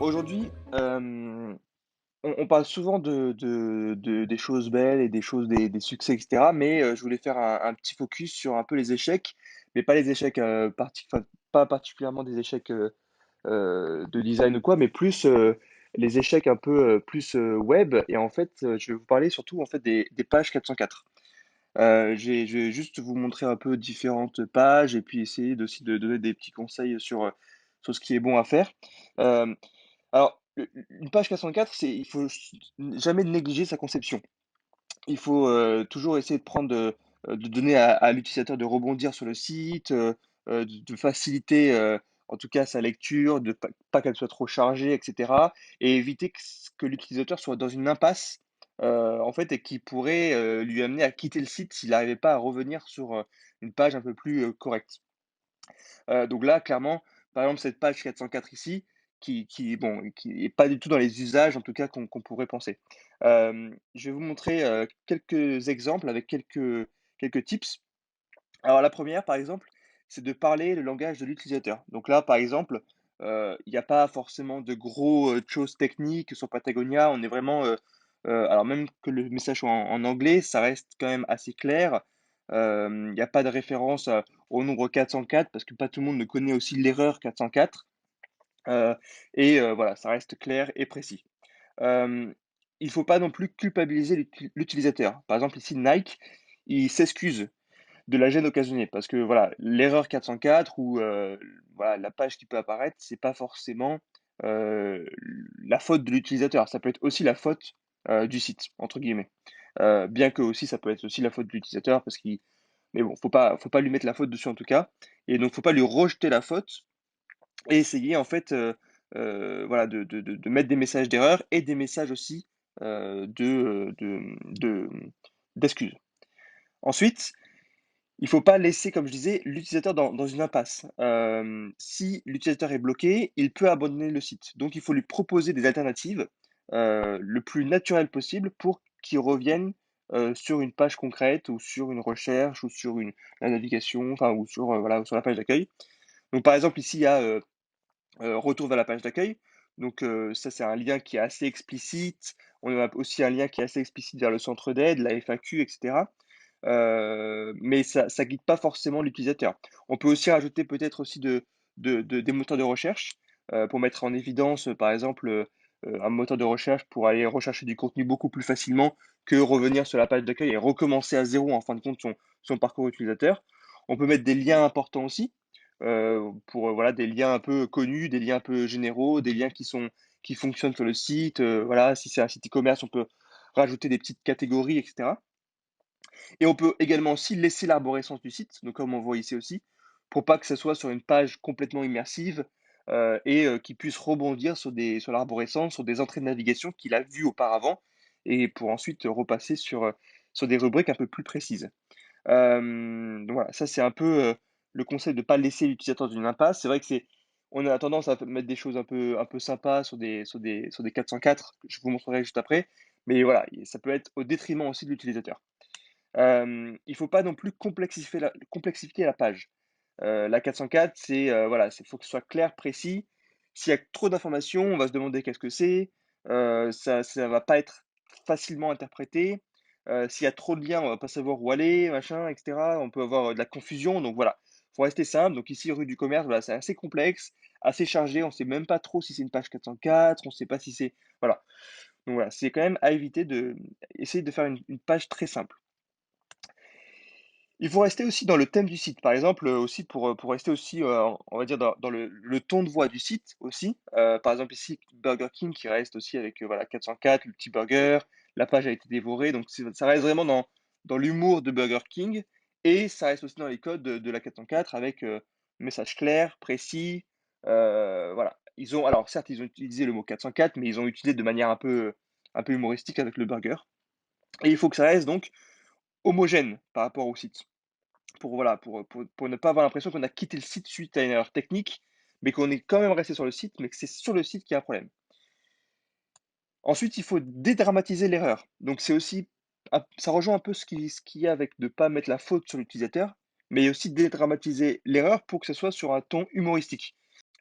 Aujourd'hui, on parle souvent des choses belles et des choses des succès et cetera, mais je voulais faire un petit focus sur un peu les échecs, mais pas les échecs, enfin, pas particulièrement des échecs, de design ou quoi, mais plus, les échecs un peu, plus, web et en fait, je vais vous parler surtout, en fait, des pages 404. Je vais juste vous montrer un peu différentes pages et puis essayer aussi de donner des petits conseils sur ce qui est bon à faire. Hem alors, une page 404, il faut jamais négliger sa conception. Il faut, toujours essayer de de donner à l'utilisateur de rebondir sur le site, de faciliter, en tout cas sa lecture, de pas qu'elle soit trop chargée et cetera et éviter que l'utilisateur soit dans une impasse, en fait et qui pourrait, lui amener à quitter le site s'il n'arrivait pas à revenir sur, une page un peu plus, correcte. Donc là, clairement, par exemple, cette page 404 ici, qui est pas du tout dans les usages, en tout cas, qu'on pourrait penser. Je vais vous montrer, quelques exemples avec quelques tips. Alors la première, par exemple, c'est de parler le langage de l'utilisateur. Donc là, par exemple, il n'y a pas forcément de gros, choses techniques sur Patagonia. On est vraiment, alors même que le message soit en anglais, ça reste quand même assez clair. Il n'y a pas de référence, au nombre 404 parce que pas tout le monde ne connaît aussi l'erreur 404, heu voilà, ça reste clair et précis. Hem, il ne faut pas non plus culpabiliser l'utilisateur. Par exemple, ici, Nike, il s'excuse de la gêne occasionnée parce que voilà, l'erreur 404 ou voilà, la page qui peut apparaître, c'est pas forcément, heu, la faute de l'utilisateur. Ça peut être aussi la faute, du «site» entre guillemets. Bien que aussi ça peut être aussi la faute de l'utilisateur parce qu'il mais bon, faut pas lui mettre la faute dessus en tout cas et donc faut pas lui rejeter la faute et essayer en fait, voilà de mettre des messages d'erreur et des messages aussi, d'excuses. Ensuite, il faut pas laisser, comme je disais, l'utilisateur dans une impasse. Si l'utilisateur est bloqué, il peut abandonner le site. Donc il faut lui proposer des alternatives, le plus naturel possible pour qu'il revienne, sur une page concrète ou sur une recherche ou sur la navigation, enfin ou sur, voilà, sur la page d'accueil. Donc par exemple ici, il y a, retour vers la page d'accueil. Donc ça, c'est un lien qui est assez explicite. On a aussi un lien qui est assez explicite vers le centre d'aide, la FAQ et cetera. Mais ça guide pas forcément l'utilisateur. On peut aussi rajouter peut-être aussi des moteurs de recherche, pour mettre en évidence, par exemple, un moteur de recherche pour aller rechercher du contenu beaucoup plus facilement que revenir sur la page d'accueil et recommencer à zéro en fin de compte son parcours utilisateur. On peut mettre des liens importants aussi, pour, voilà, des liens un peu connus, des liens un peu généraux, des liens qui fonctionnent sur le site, voilà. Si c'est un site e-commerce, on peut rajouter des petites catégories et cetera. Et on peut également aussi laisser l'arborescence du site, donc comme on voit ici aussi, pour pas que ça soit sur une page complètement immersive, qui puisse rebondir sur l'arborescence, sur des entrées de navigation qu'il a vues auparavant et pour ensuite repasser sur des rubriques un peu plus précises. Donc voilà, ça c'est un peu, le conseil de ne pas laisser l'utilisateur dans une impasse. C'est vrai que c'est on a tendance à mettre des choses un peu sympas sur des 404, que je vous montrerai juste après, mais voilà, ça peut être au détriment aussi de l'utilisateur. Il faut pas non plus complexifier la page. La 404, voilà, faut que ce soit clair, précis. S'il y a trop d'informations, on va se demander qu'est-ce que c'est, ça va pas être facilement interprété. S'il y a trop de liens, on va pas savoir où aller, machin et cetera. On peut avoir, de la confusion, donc voilà. Faut rester simple. Donc ici, rue du commerce, voilà, c'est assez complexe, assez chargé. On sait même pas trop si c'est une page 404, on sait pas si c'est voilà. Donc voilà, c'est quand même à éviter essayer de faire une page très simple. Il faut rester aussi dans le thème du site. Par exemple, aussi pour rester aussi, on va dire dans le ton de voix du site aussi. Par exemple ici, Burger King qui reste aussi avec, voilà 404, le petit burger, la page a été dévorée, donc ça reste vraiment dans l'humour de Burger King et ça reste aussi dans les codes de la 404 avec, message clair, précis, voilà. Alors certes, ils ont utilisé le mot 404, mais ils ont utilisé de manière un peu humoristique avec le burger et il faut que ça reste donc homogène par rapport au site. Pour ne pas avoir l'impression qu'on a quitté le site suite à une erreur technique, mais qu'on est quand même resté sur le site, mais que c'est sur le site qu'il y a un problème. Ensuite, il faut dédramatiser l'erreur. Donc c'est aussi ça rejoint un peu ce qu'il y a avec de ne pas mettre la faute sur l'utilisateur, mais aussi dédramatiser l'erreur pour que ce soit sur un ton humoristique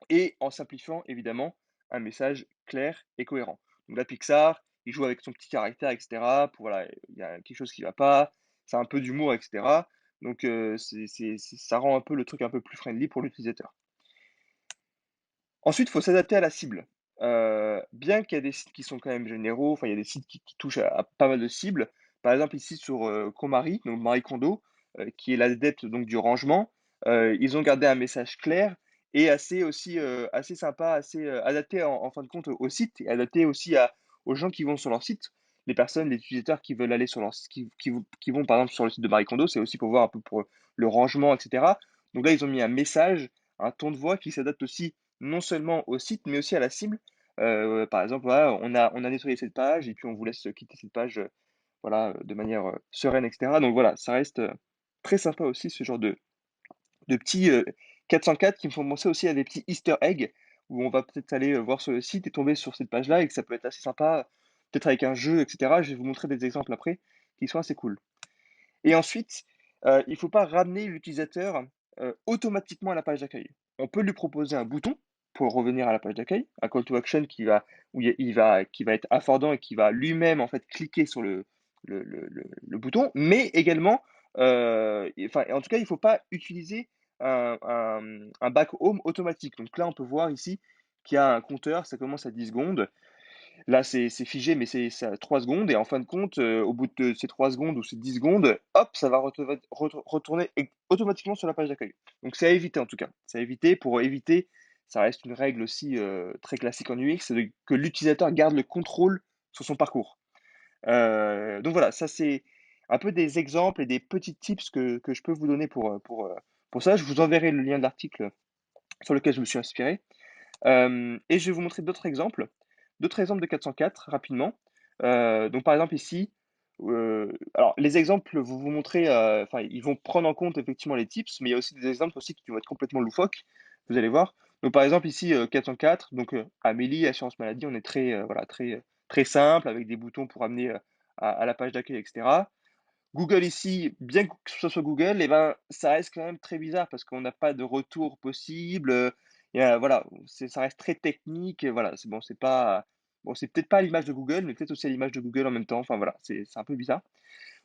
et en simplifiant évidemment un message clair et cohérent. Donc là, Pixar, il joue avec son petit caractère et cetera pour voilà, il y a quelque chose qui va pas, c'est un peu d'humour et cetera. Donc c'est ça rend un peu le truc un peu plus friendly pour l'utilisateur. Ensuite, il faut s'adapter à la cible. Bien qu'il y a des sites qui sont quand même généraux, enfin, il y a des sites qui touchent à pas mal de cibles. Par exemple, ici sur, KonMari, donc Marie Kondo, qui est l'adepte donc du rangement, ils ont gardé un message clair et assez aussi, assez sympa, assez, adapté en fin de compte au site et adapté aussi à aux gens qui vont sur leur site. Les personnes, les utilisateurs qui veulent aller sur leur site, qui vont par exemple sur le site de Marie Kondo, c'est aussi pour voir un peu pour le rangement et cetera. Donc là, ils ont mis un message, un ton de voix qui s'adapte aussi non seulement au site, mais aussi à la cible. Par exemple, voilà, on a nettoyé cette page et puis on vous laisse quitter cette page, voilà, de manière, sereine et cetera. Donc voilà, ça reste, très sympa aussi ce genre de petits, 404 qui me font penser aussi à des petits easter eggs où on va peut-être aller, voir sur le site et tomber sur cette page-là et que ça peut être assez sympa, peut-être avec un jeu et cetera. Je vais vous montrer des exemples après qui sont assez cool. Et ensuite, il ne faut pas ramener l'utilisateur, automatiquement à la page d'accueil. On peut lui proposer un bouton pour revenir à la page d'accueil, un call to action qui va être affordant et qui va lui-même, en fait, cliquer sur le bouton, mais également, enfin, en tout cas, il ne faut pas utiliser un back home automatique. Donc là, on peut voir ici qu'il y a un compteur, ça commence à 10 secondes. Là, c'est figé, mais c'est à 3 secondes et en fin de compte, au bout de ces 3 secondes ou ces 10 secondes, hop, ça va retourner automatiquement sur la page d'accueil. Donc c'est à éviter en tout cas. C'est à éviter pour éviter, ça reste une règle aussi, très classique en UX, c'est que l'utilisateur garde le contrôle sur son parcours. Donc voilà, ça c'est un peu des exemples et des petits tips que je peux vous donner pour ça. Je vous enverrai le lien de l'article sur lequel je me suis inspiré. Et je vais vous montrer d'autres exemples de 404 rapidement. Donc par exemple ici, alors les exemples vont vous montrer, enfin ils vont prendre en compte effectivement les tips, mais il y a aussi des exemples aussi qui vont être complètement loufoques, vous allez voir. Donc par exemple ici, 404, donc Amélie, assurance maladie, on est très, voilà, très, très simple avec des boutons pour amener, à la page d'accueil et cetera. Google ici, bien que ce soit Google, eh ben, ça reste quand même très bizarre parce qu'on n'a pas de retour possible. Voilà, ça reste très technique. Et voilà, c'est bon, bon, c'est peut-être pas à l'image de Google, mais peut-être aussi à l'image de Google en même temps. Enfin voilà, c'est un peu bizarre.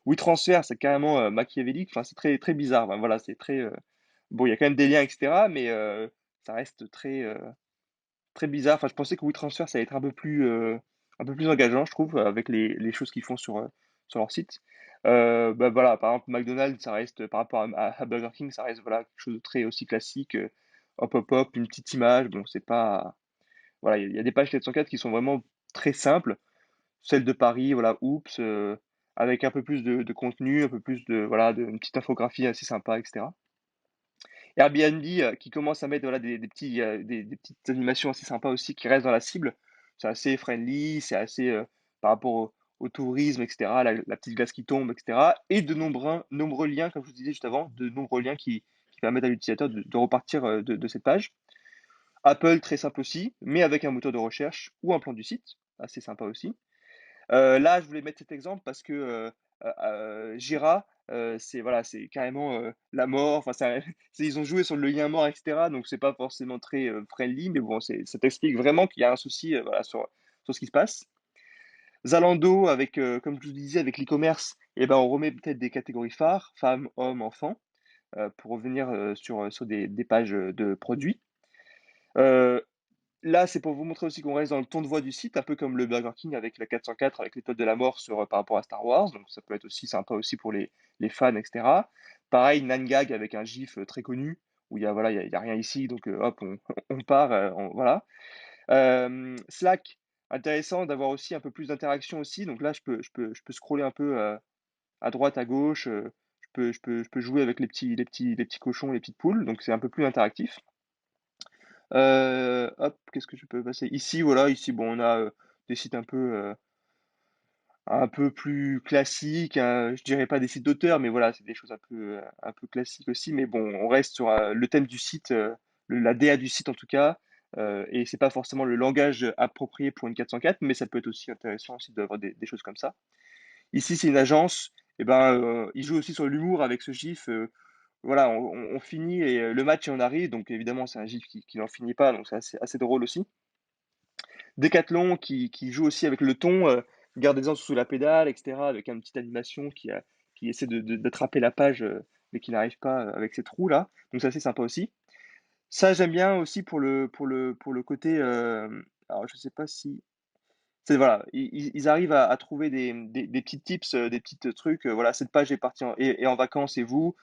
WeTransfer, c'est carrément machiavélique. Enfin, c'est très très bizarre. Enfin, voilà, c'est très bon. Il y a quand même des liens, etc. Mais ça reste très très bizarre. Enfin, je pensais que WeTransfer, ça allait être un peu plus engageant, je trouve, avec les choses qu'ils font sur leur site. Bah, voilà, par exemple, McDonald's, ça reste, par rapport à Burger King, ça reste voilà, quelque chose de très aussi classique. Hop, hop, hop, une petite image. Bon, c'est pas. Voilà, il y a des pages 404 qui sont vraiment très simples. Celle de Paris, voilà, oups, avec un peu plus de contenu, un peu plus voilà, une petite infographie assez sympa, etc. Airbnb, qui commence à mettre voilà, des petits, des petites animations assez sympas aussi qui restent dans la cible. C'est assez friendly, c'est assez par rapport au tourisme, etc. La petite glace qui tombe, etc. Et de nombreux liens, comme je vous disais juste avant, de nombreux liens qui permettent à l'utilisateur de repartir de cette page. Apple, très simple aussi, mais avec un moteur de recherche ou un plan du site, assez sympa aussi. Là, je voulais mettre cet exemple parce que, Jira, c'est voilà, c'est carrément, la mort, enfin ça ils ont joué sur le lien mort et cetera, donc c'est pas forcément très, friendly, mais bon, ça t'explique vraiment qu'il y a un souci, voilà, sur ce qui se passe. Zalando avec, comme je vous disais, avec l'e-commerce et ben, on remet peut-être des catégories phares, femmes, hommes, enfants, pour revenir, sur des pages, de produits. Heu Là, c'est pour vous montrer aussi qu'on reste dans le ton de voix du site, un peu comme le Burger King avec la 404, avec l'étoile de la mort par rapport à Star Wars. Donc ça peut être aussi sympa aussi pour les fans, etc. Pareil, Nangag avec un GIF très connu, où il y a, voilà, il y a rien ici, donc hop, on part, voilà. Slack, intéressant d'avoir aussi un peu plus d'interaction aussi. Donc là, je peux scroller un peu à droite, à gauche. Je peux jouer avec les petits cochons, les petites poules. Donc c'est un peu plus interactif. Hop, qu'est-ce que je peux passer? Ici, voilà, ici, bon, on a des sites un peu plus classiques, hein, je dirais pas des sites d'auteur, mais voilà, c'est des choses un peu classiques aussi. Mais bon, on reste sur le thème du site, la DA du site en tout cas, et c'est pas forcément le langage approprié pour une 404, mais ça peut être aussi intéressant aussi d'avoir des choses comme ça. Ici, c'est une agence, et ben, ils jouent aussi sur l'humour avec ce GIF. Voilà, on finit et le match et on arrive, donc évidemment, c'est un GIF qui n'en finit pas, donc c'est assez drôle aussi. Decathlon qui joue aussi avec le ton, gardez-en sous la pédale, et cetera, avec une petite animation qui essaie d'attraper la page, mais qui n'arrive pas, avec ces trous-là. Donc c'est assez sympa aussi. Ça, j'aime bien aussi pour le côté, alors je sais pas si c'est voilà, ils arrivent à trouver des petits tips, des petits trucs, voilà, cette page est partie est en vacances et vous?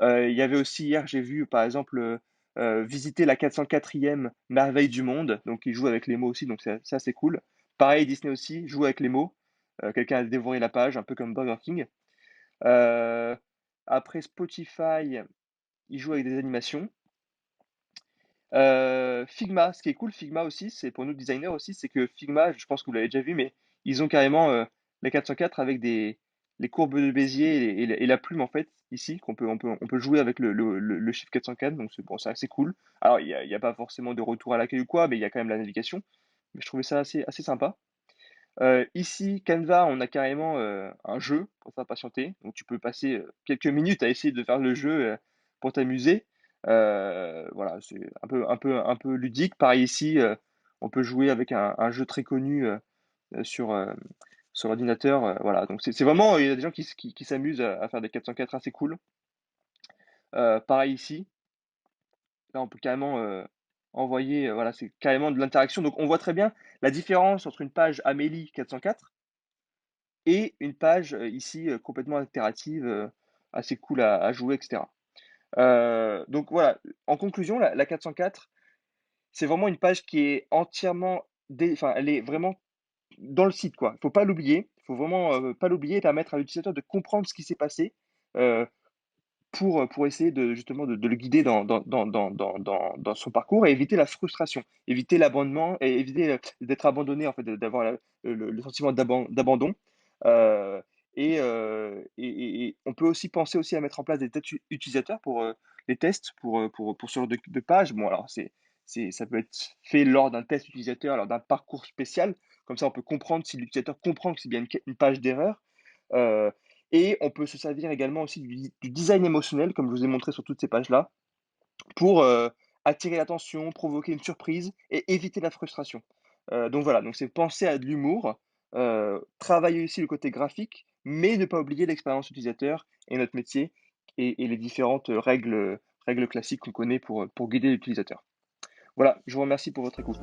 Il y avait aussi hier, j'ai vu par exemple, visiter la 404e merveille du monde, donc ils jouent avec les mots aussi, donc c'est assez cool. Pareil, Disney aussi joue avec les mots, quelqu'un a dévoré la page, un peu comme Burger King. Heu, Après Spotify, ils jouent avec des animations. Figma, ce qui est cool, Figma aussi, c'est pour nous designers aussi, c'est que Figma, je pense que vous l'avez déjà vu, mais ils ont carrément la 404 avec les courbes de Bézier et la plume en fait, ici, on peut jouer avec le chiffre 404, donc c'est bon, c'est assez cool. Alors, il y a pas forcément de retour à l'accueil ou quoi, mais il y a quand même la navigation. Mais je trouvais ça assez sympa. Ici, Canva, on a carrément un jeu pour faire patienter. Donc, tu peux passer quelques minutes à essayer de faire le jeu pour t'amuser. Voilà, c'est un peu ludique. Pareil ici, on peut jouer avec un jeu très connu sur l'ordinateur. Voilà, donc c'est vraiment, il y a des gens qui s'amusent à faire des 404 assez cool. Pareil ici, là, on peut carrément envoyer, voilà, c'est carrément de l'interaction. Donc, on voit très bien la différence entre une page Amélie 404 et une page, ici, complètement interactive, assez cool à jouer et cetera. Donc voilà, en conclusion, la 404, c'est vraiment une page qui est entièrement enfin, elle est vraiment dans le site, quoi. Faut pas l'oublier, faut vraiment, pas l'oublier et permettre à l'utilisateur de comprendre ce qui s'est passé, heu, pour essayer de justement de le guider dans son parcours et éviter la frustration, éviter l'abandonnement et éviter, d'être abandonné en fait, d'avoir le sentiment d'abandon. Heu et on peut aussi penser aussi à mettre en place des tests utilisateurs pour, les tests pour ce genre de page. Bon alors ça peut être fait lors d'un test utilisateur, lors d'un parcours spécial. Comme ça, on peut comprendre si l'utilisateur comprend que c'est bien une page d'erreur. Heu et on peut se servir également aussi du design émotionnel, comme je vous ai montré sur toutes ces pages-là, pour, attirer l'attention, provoquer une surprise et éviter la frustration. Donc voilà, donc c'est penser à de l'humour, travailler aussi le côté graphique, mais ne pas oublier l'expérience utilisateur et notre métier et les différentes, règles classiques qu'on connaît pour guider l'utilisateur. Voilà, je vous remercie pour votre écoute.